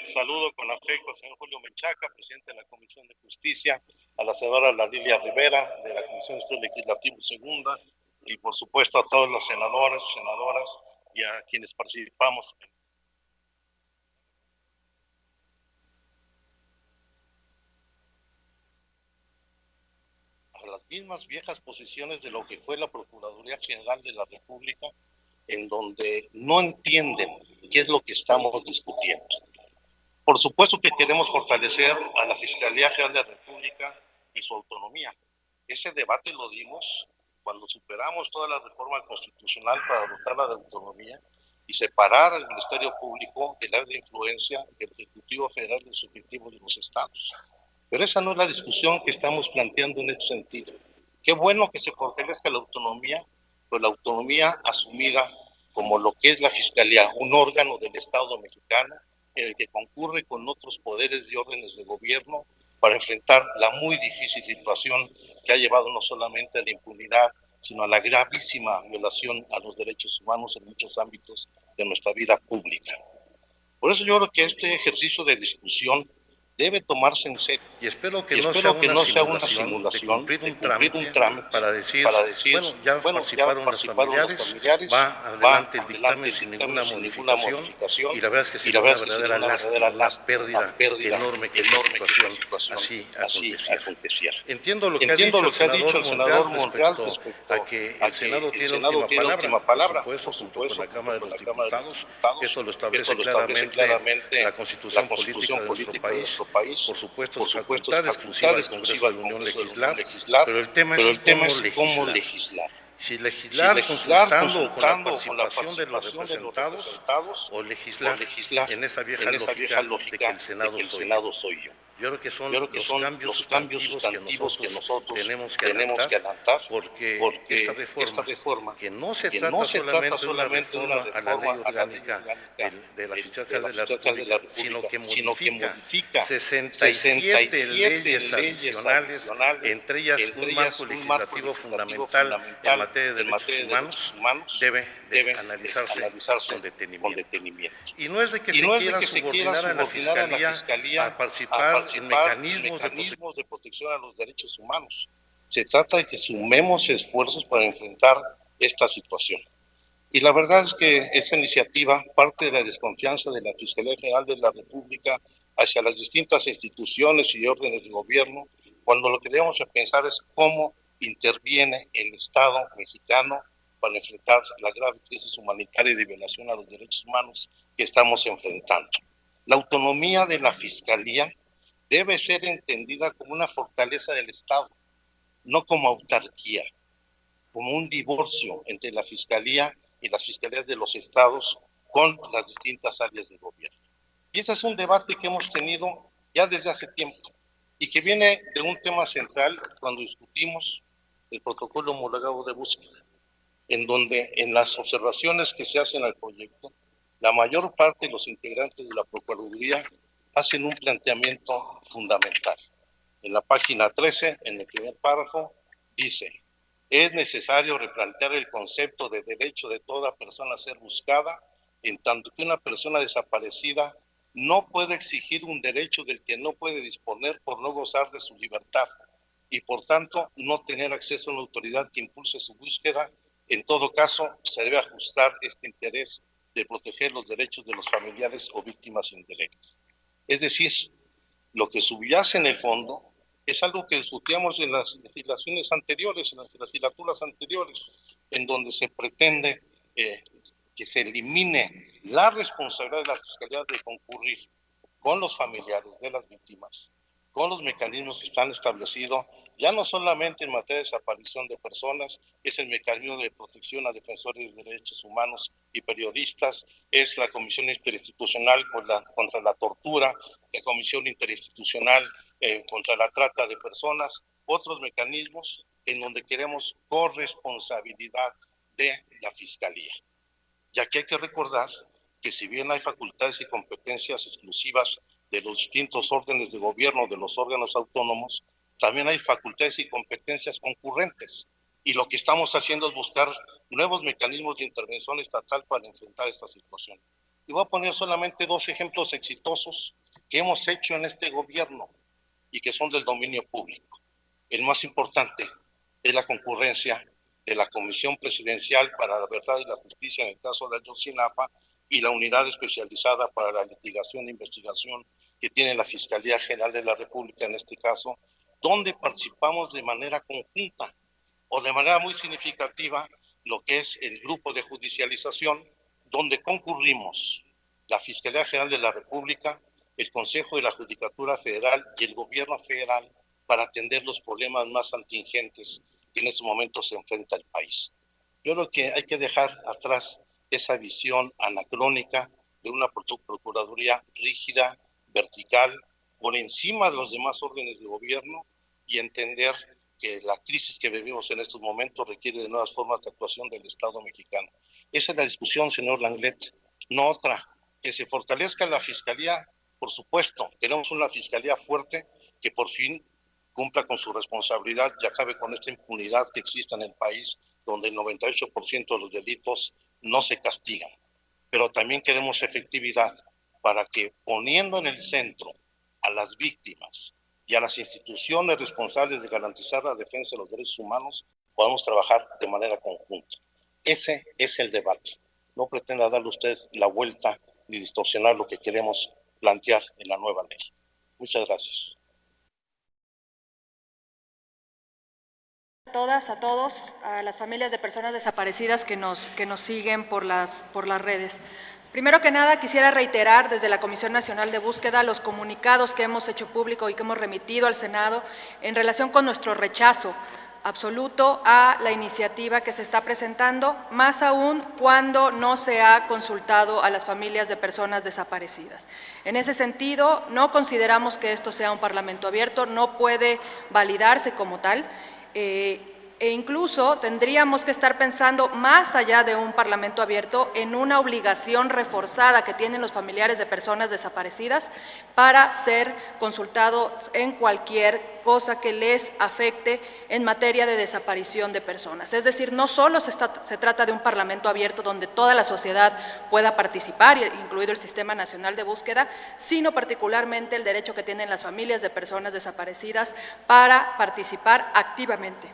saludo con afecto al señor Julio Menchaca, presidente de la Comisión de Justicia, a la senadora Lilia Rivera, de la Comisión de Estudio Legislativo Segunda, y por supuesto a todos los senadores, senadoras y a quienes participamos. A las mismas viejas posiciones de lo que fue la Procuraduría General de la República, en donde no entienden qué es lo que estamos discutiendo. Por supuesto que queremos fortalecer a la Fiscalía General de la República y su autonomía. Ese debate lo dimos cuando superamos toda la reforma constitucional para dotarla de autonomía y separar al Ministerio Público del área de influencia del Ejecutivo Federal y los objetivos de los estados. Pero esa no es la discusión que estamos planteando en este sentido. Qué bueno que se fortalezca la autonomía, pero la autonomía asumida como lo que es la Fiscalía, un órgano del Estado mexicano, en el que concurre con otros poderes y órdenes de gobierno para enfrentar la muy difícil situación que ha llevado no solamente a la impunidad, sino a la gravísima violación a los derechos humanos en muchos ámbitos de nuestra vida pública. Por eso yo creo que este ejercicio de discusión debe tomarse en serio. Y espero que no sea una simulación de cumplir un trámite para decir bueno, ya participaron los familiares, va adelante el dictamen sin ninguna modificación, y la verdad es que sería una verdadera lástima, una pérdida enorme que esta situación así aconteciera. Entiendo lo que ha dicho el senador Monreal respecto a que el Senado tiene la última palabra, por supuesto, junto con la Cámara de los Diputados. Esto lo establece claramente la Constitución política de nuestro país. Por supuesto, es facultad exclusiva del Congreso de la Unión legislar, pero el tema es cómo legislar. Si legislar consultando o con la participación de los representados, o legislar en esa vieja lógica de que el Senado soy yo. Yo creo que son los cambios sustantivos que nosotros tenemos que adaptar, porque esta reforma, que no se trata solamente de una reforma a la ley orgánica de la Fiscalía de la República, sino que modifica 67 leyes adicionales, entre ellas un marco legislativo fundamental en materia de derechos humanos, debe analizarse con detenimiento. Y no es de que se quiera subordinar a la Fiscalía a participar en mecanismos de protección a los derechos humanos. Se trata de que sumemos esfuerzos para enfrentar esta situación. Y la verdad es que esa iniciativa parte de la desconfianza de la Fiscalía General de la República hacia las distintas instituciones y órdenes de gobierno, cuando lo que debemos pensar es cómo interviene el Estado mexicano para enfrentar la grave crisis humanitaria y de violación a los derechos humanos que estamos enfrentando. La autonomía de la Fiscalía debe ser entendida como una fortaleza del Estado, no como autarquía, como un divorcio entre la Fiscalía y las fiscalías de los estados con las distintas áreas de gobierno. Y ese es un debate que hemos tenido ya desde hace tiempo y que viene de un tema central cuando discutimos el protocolo homologado de búsqueda, en donde en las observaciones que se hacen al proyecto, la mayor parte de los integrantes de la Procuraduría hacen un planteamiento fundamental. En la página 13, en el primer párrafo, dice: es necesario replantear el concepto de derecho de toda persona a ser buscada, en tanto que una persona desaparecida no puede exigir un derecho del que no puede disponer por no gozar de su libertad y por tanto no tener acceso a una autoridad que impulse su búsqueda. En todo caso, se debe ajustar este interés de proteger los derechos de los familiares o víctimas indirectas. Es decir, lo que subyace en el fondo es algo que discutíamos en las legislaciones anteriores, en las legislaturas anteriores, en donde se pretende que se elimine la responsabilidad de la Fiscalía de concurrir con los familiares de las víctimas, con los mecanismos que están establecidos, ya no solamente en materia de desaparición de personas, es el mecanismo de protección a defensores de derechos humanos y periodistas, es la Comisión Interinstitucional contra la Tortura, la Comisión Interinstitucional contra la Trata de Personas, otros mecanismos en donde queremos corresponsabilidad de la Fiscalía. Ya que hay que recordar que si bien hay facultades y competencias exclusivas de los distintos órdenes de gobierno, de los órganos autónomos, también hay facultades y competencias concurrentes. Y lo que estamos haciendo es buscar nuevos mecanismos de intervención estatal para enfrentar esta situación. Y voy a poner solamente 2 ejemplos exitosos que hemos hecho en este gobierno y que son del dominio público. El más importante es la concurrencia de la Comisión Presidencial para la Verdad y la Justicia en el caso de Ayotzinapa y la Unidad Especializada para la Litigación e Investigación que tiene la Fiscalía General de la República en este caso, donde participamos de manera conjunta o de manera muy significativa lo que es el grupo de judicialización, donde concurrimos la Fiscalía General de la República, el Consejo de la Judicatura Federal y el Gobierno Federal para atender los problemas más contingentes que en estos momentos se enfrenta el país. Yo creo que hay que dejar atrás esa visión anacrónica de una procuraduría rígida, vertical, por encima de los demás órdenes de gobierno y entender que la crisis que vivimos en estos momentos requiere de nuevas formas de actuación del Estado mexicano. Esa es la discusión, señor Langlet, no otra. Que se fortalezca la Fiscalía, por supuesto, queremos una Fiscalía fuerte que por fin cumpla con su responsabilidad y acabe con esta impunidad que existe en el país, donde el 98% de los delitos no se castigan. Pero también queremos efectividad para que, poniendo en el centro a las víctimas y a las instituciones responsables de garantizar la defensa de los derechos humanos, podamos trabajar de manera conjunta. Ese es el debate. No pretenda darle usted la vuelta ni distorsionar lo que queremos plantear en la nueva ley. Muchas gracias. A todas, a todos, a las familias de personas desaparecidas que nos siguen por las redes. Primero que nada, quisiera reiterar desde la Comisión Nacional de Búsqueda los comunicados que hemos hecho público y que hemos remitido al Senado en relación con nuestro rechazo absoluto a la iniciativa que se está presentando, más aún cuando no se ha consultado a las familias de personas desaparecidas. En ese sentido, no consideramos que esto sea un parlamento abierto, no puede validarse como tal, e incluso tendríamos que estar pensando más allá de un parlamento abierto en una obligación reforzada que tienen los familiares de personas desaparecidas para ser consultados en cualquier cosa que les afecte en materia de desaparición de personas. Es decir, no solo se trata de un parlamento abierto donde toda la sociedad pueda participar, incluido el Sistema Nacional de Búsqueda, sino particularmente el derecho que tienen las familias de personas desaparecidas para participar activamente.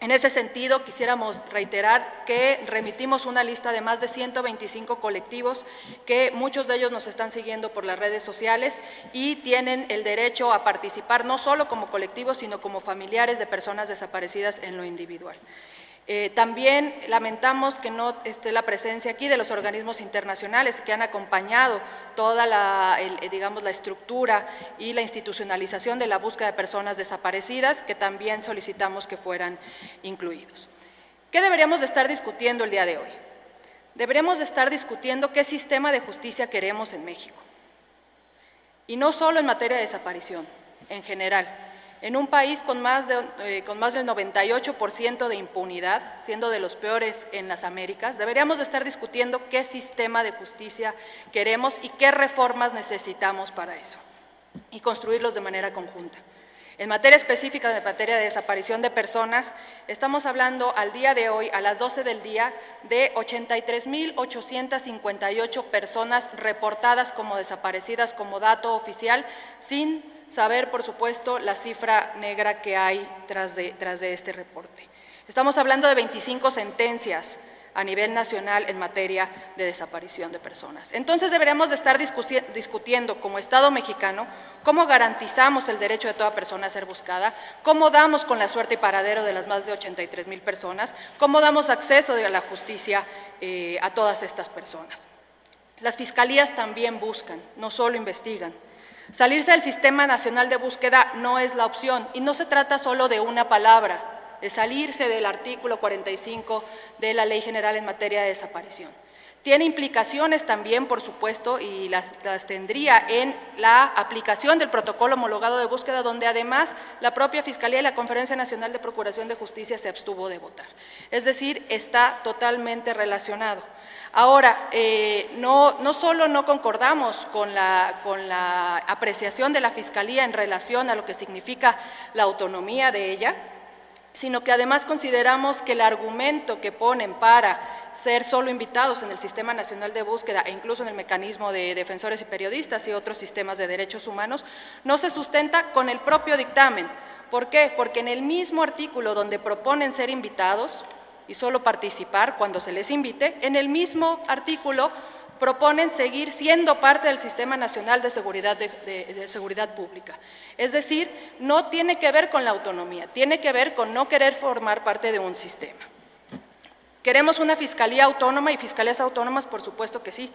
En ese sentido, quisiéramos reiterar que remitimos una lista de más de 125 colectivos que muchos de ellos nos están siguiendo por las redes sociales y tienen el derecho a participar no solo como colectivos, sino como familiares de personas desaparecidas en lo individual. También lamentamos que no esté la presencia aquí de los organismos internacionales que han acompañado toda la estructura y la institucionalización de la búsqueda de personas desaparecidas, que también solicitamos que fueran incluidos. ¿Qué deberíamos de estar discutiendo el día de hoy? Deberíamos de estar discutiendo qué sistema de justicia queremos en México. Y no solo en materia de desaparición, en general. En un país con más del 98% de impunidad, siendo de los peores en las Américas, deberíamos de estar discutiendo qué sistema de justicia queremos y qué reformas necesitamos para eso, y construirlos de manera conjunta. En materia específica de materia de desaparición de personas, estamos hablando al día de hoy, a las 12 del día, de 83.858 personas reportadas como desaparecidas como dato oficial, sin saber, por supuesto, la cifra negra que hay tras de este reporte. Estamos hablando de 25 sentencias a nivel nacional en materia de desaparición de personas. Entonces deberíamos de estar discutiendo como Estado mexicano cómo garantizamos el derecho de toda persona a ser buscada, cómo damos con la suerte y paradero de las más de 83,000 personas, cómo damos acceso a la justicia a todas estas personas. Las fiscalías también buscan, no solo investigan. Salirse del Sistema Nacional de Búsqueda no es la opción y no se trata solo de una palabra, de salirse del artículo 45 de la Ley General en materia de desaparición. Tiene implicaciones también, por supuesto, y las tendría en la aplicación del protocolo homologado de búsqueda, donde además la propia Fiscalía y la Conferencia Nacional de Procuración de Justicia se abstuvo de votar. Es decir, está totalmente relacionado. Ahora, no solo no concordamos con la apreciación de la Fiscalía en relación a lo que significa la autonomía de ella, sino que además consideramos que el argumento que ponen para ser solo invitados en el Sistema Nacional de Búsqueda e incluso en el mecanismo de defensores y periodistas y otros sistemas de derechos humanos, no se sustenta con el propio dictamen. ¿Por qué? Porque en el mismo artículo donde proponen ser invitados y solo participar cuando se les invite, en el mismo artículo proponen seguir siendo parte del Sistema Nacional de Seguridad Pública. Es decir, no tiene que ver con la autonomía, tiene que ver con no querer formar parte de un sistema. ¿Queremos una fiscalía autónoma y fiscalías autónomas? Por supuesto que sí.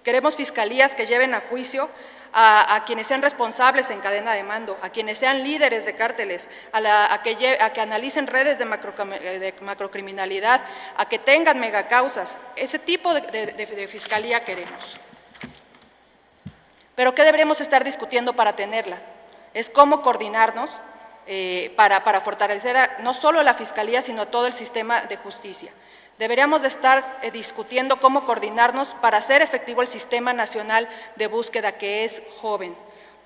Queremos fiscalías que lleven a juicio a quienes sean responsables en cadena de mando, a quienes sean líderes de cárteles, a que analicen redes de macrocriminalidad, a que tengan megacausas. Ese tipo de fiscalía queremos. Pero ¿qué deberíamos estar discutiendo para tenerla? Es cómo coordinarnos para fortalecer no solo la fiscalía, sino todo el sistema de justicia. Deberíamos de estar discutiendo cómo coordinarnos para hacer efectivo el Sistema Nacional de Búsqueda, que es joven.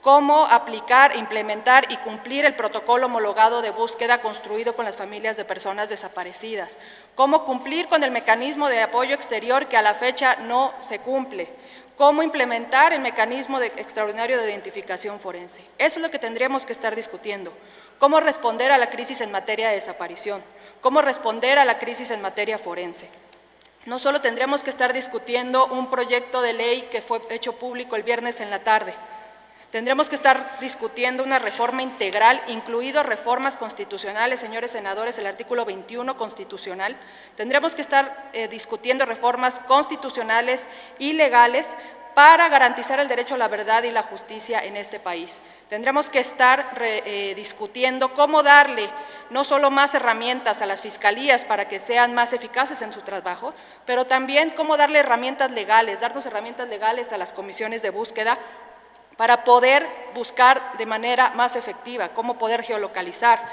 Cómo aplicar, implementar y cumplir el protocolo homologado de búsqueda construido con las familias de personas desaparecidas. Cómo cumplir con el mecanismo de apoyo exterior que a la fecha no se cumple. Cómo implementar el mecanismo extraordinario de identificación forense. Eso es lo que tendríamos que estar discutiendo. Cómo responder a la crisis en materia de desaparición. Cómo responder a la crisis en materia forense. No solo tendríamos que estar discutiendo un proyecto de ley que fue hecho público el viernes en la tarde. Tendremos que estar discutiendo una reforma integral, incluido reformas constitucionales, señores senadores, el artículo 21 constitucional. Tendremos que estar discutiendo reformas constitucionales y legales para garantizar el derecho a la verdad y la justicia en este país. Tendremos que estar discutiendo cómo darle no solo más herramientas a las fiscalías para que sean más eficaces en su trabajo, pero también cómo darle herramientas legales, darnos herramientas legales a las comisiones de búsqueda para poder buscar de manera más efectiva, cómo poder geolocalizar,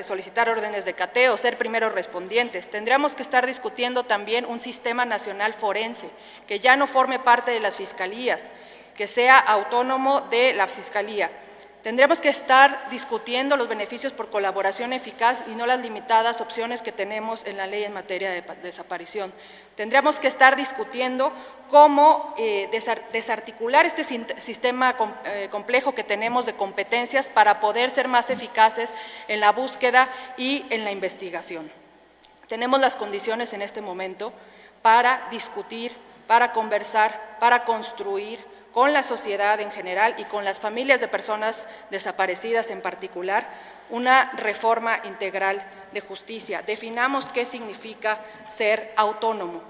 solicitar órdenes de cateo, ser primeros respondientes. Tendríamos que estar discutiendo también un sistema nacional forense, que ya no forme parte de las fiscalías, que sea autónomo de la fiscalía. Tendremos que estar discutiendo los beneficios por colaboración eficaz y no las limitadas opciones que tenemos en la ley en materia de desaparición. Tendremos que estar discutiendo cómo desarticular este sistema complejo que tenemos de competencias para poder ser más eficaces en la búsqueda y en la investigación. Tenemos las condiciones en este momento para discutir, para conversar, para construir con la sociedad en general y con las familias de personas desaparecidas en particular, una reforma integral de justicia. Definamos qué significa ser autónomo.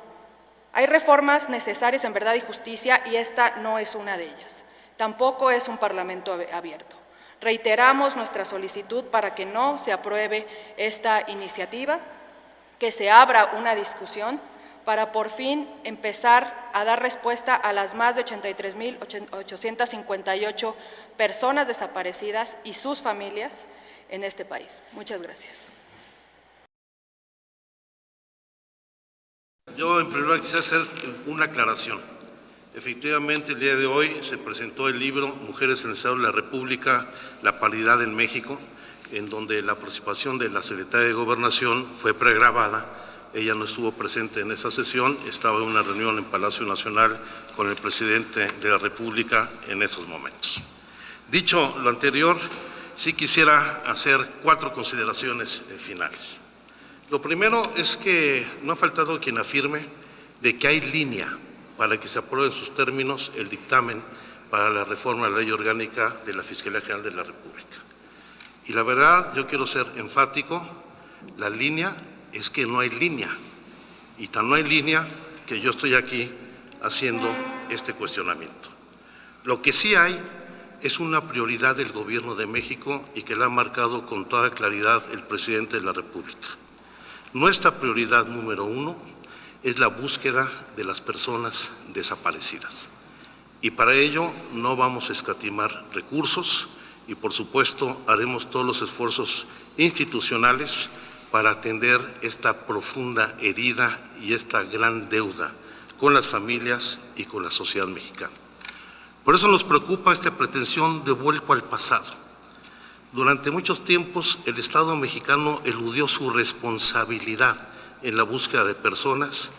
Hay reformas necesarias en verdad y justicia y esta no es una de ellas. Tampoco es un parlamento abierto. Reiteramos nuestra solicitud para que no se apruebe esta iniciativa, que se abra una discusión para por fin empezar a dar respuesta a las más de 83.858 personas desaparecidas y sus familias en este país. Muchas gracias. Yo en primer lugar quisiera hacer una aclaración. Efectivamente, el día de hoy se presentó el libro Mujeres en el Estado de la República, la paridad en México, en donde la participación de la Secretaria de Gobernación fue pregrabada. Ella no estuvo presente en esa sesión, estaba en una reunión en Palacio Nacional con el presidente de la República en esos momentos. Dicho lo anterior, sí quisiera hacer 4 consideraciones finales. Lo primero es que no ha faltado quien afirme de que hay línea para que se apruebe en sus términos el dictamen para la reforma de la Ley Orgánica de la Fiscalía General de la República. Y la verdad, yo quiero ser enfático, la línea es que no hay línea, y tan no hay línea que yo estoy aquí haciendo este cuestionamiento. Lo que sí hay es una prioridad del Gobierno de México y que la ha marcado con toda claridad el presidente de la República. Nuestra prioridad número 1 es la búsqueda de las personas desaparecidas, y para ello no vamos a escatimar recursos y, por supuesto, haremos todos los esfuerzos institucionales para atender esta profunda herida y esta gran deuda con las familias y con la sociedad mexicana. Por eso nos preocupa esta pretensión de vuelco al pasado. Durante muchos tiempos el Estado mexicano eludió su responsabilidad en la búsqueda de personas,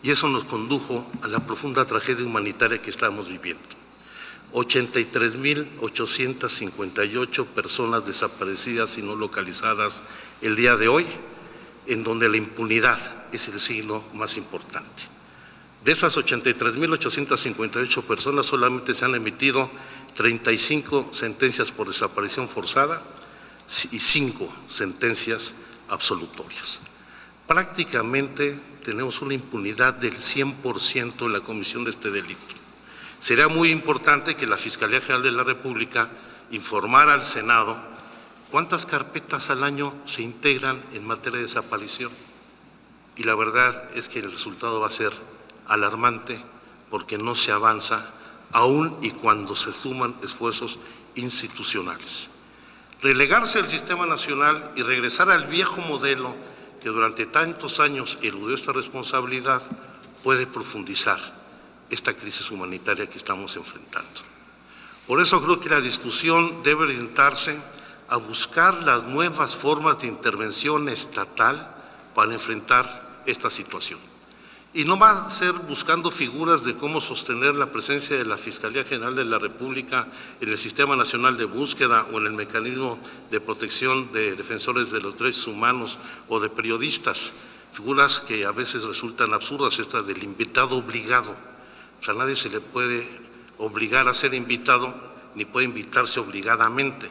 y eso nos condujo a la profunda tragedia humanitaria que estamos viviendo. 83,858 personas desaparecidas y no localizadas el día de hoy, en donde la impunidad es el signo más importante. De esas 83,858 personas solamente se han emitido 35 sentencias por desaparición forzada y 5 sentencias absolutorias. Prácticamente tenemos una impunidad del 100% en la comisión de este delito. Sería muy importante que la Fiscalía General de la República informara al Senado cuántas carpetas al año se integran en materia de desaparición. Y la verdad es que el resultado va a ser alarmante porque no se avanza aún y cuando se suman esfuerzos institucionales. Relegarse al sistema nacional y regresar al viejo modelo que durante tantos años eludió esta responsabilidad puede profundizar esta crisis humanitaria que estamos enfrentando. Por eso creo que la discusión debe orientarse a buscar las nuevas formas de intervención estatal para enfrentar esta situación. Y no va a ser buscando figuras de cómo sostener la presencia de la Fiscalía General de la República en el Sistema Nacional de Búsqueda o en el Mecanismo de Protección de Defensores de los Derechos Humanos o de periodistas, figuras que a veces resultan absurdas, esta del invitado obligado. O sea, nadie se le puede obligar a ser invitado ni puede invitarse obligadamente.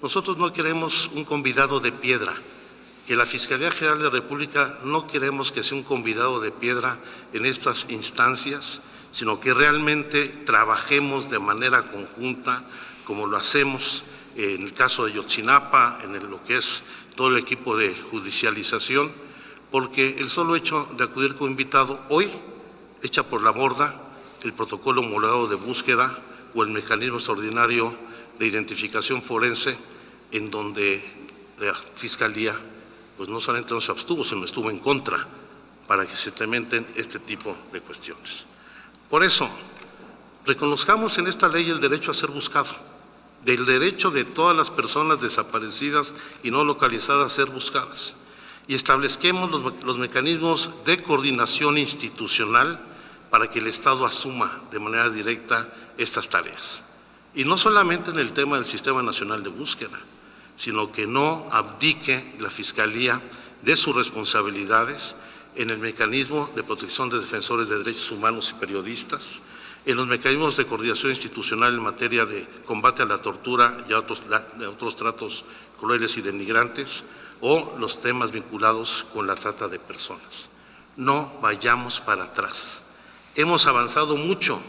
Nosotros no queremos un convidado de piedra, que la Fiscalía General de la República no queremos que sea un convidado de piedra en estas instancias, sino que realmente trabajemos de manera conjunta, como lo hacemos en el caso de Ayotzinapa, en lo que es todo el equipo de judicialización, porque el solo hecho de acudir como invitado hoy echa por la borda el protocolo homologado de búsqueda o el mecanismo extraordinario de identificación forense, en donde la Fiscalía pues no solamente no se abstuvo, sino estuvo en contra para que se implementen este tipo de cuestiones. Por eso, reconozcamos en esta ley el derecho a ser buscado, del derecho de todas las personas desaparecidas y no localizadas a ser buscadas, y establezcamos los mecanismos de coordinación institucional para que el Estado asuma de manera directa estas tareas. Y no solamente en el tema del Sistema Nacional de Búsqueda, sino que no abdique la Fiscalía de sus responsabilidades en el mecanismo de protección de defensores de derechos humanos y periodistas, en los mecanismos de coordinación institucional en materia de combate a la tortura y a otros tratos crueles y denigrantes, o los temas vinculados con la trata de personas. No vayamos para atrás. Hemos avanzado mucho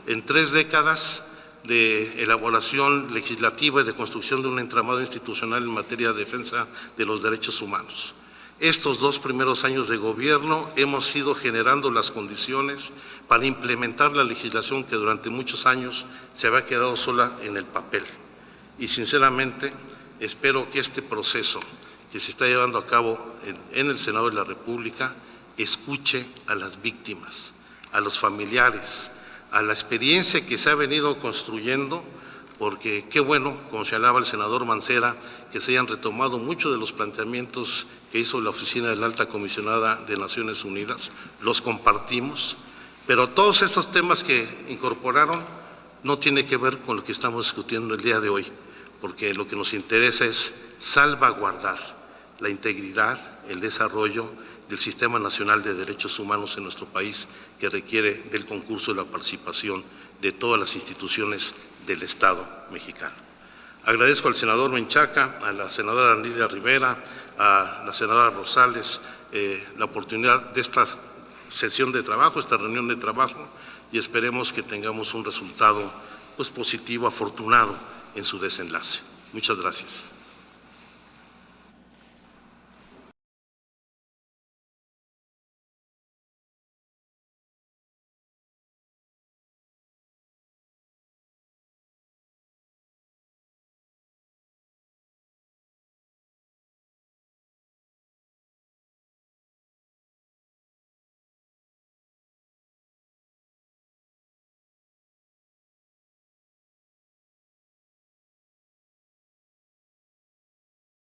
en 3 décadas de elaboración legislativa y de construcción de un entramado institucional en materia de defensa de los derechos humanos. Estos 2 primeros años de gobierno hemos ido generando las condiciones para implementar la legislación que durante muchos años se había quedado sola en el papel. Y sinceramente espero que este proceso que se está llevando a cabo en el Senado de la República escuche a las víctimas, a los familiares, a la experiencia que se ha venido construyendo, porque qué bueno, como señalaba el senador Mancera, que se hayan retomado muchos de los planteamientos que hizo la Oficina de la Alta Comisionada de Naciones Unidas, los compartimos, pero todos estos temas que incorporaron no tienen que ver con lo que estamos discutiendo el día de hoy, porque lo que nos interesa es salvaguardar la integridad, el desarrollo del Sistema Nacional de Derechos Humanos en nuestro país, que requiere del concurso y la participación de todas las instituciones del Estado mexicano. Agradezco al senador Menchaca, a la senadora Lidia Rivera, a la senadora Rosales la oportunidad de esta sesión de trabajo, esta reunión de trabajo, y esperemos que tengamos un resultado pues positivo, afortunado en su desenlace. Muchas gracias.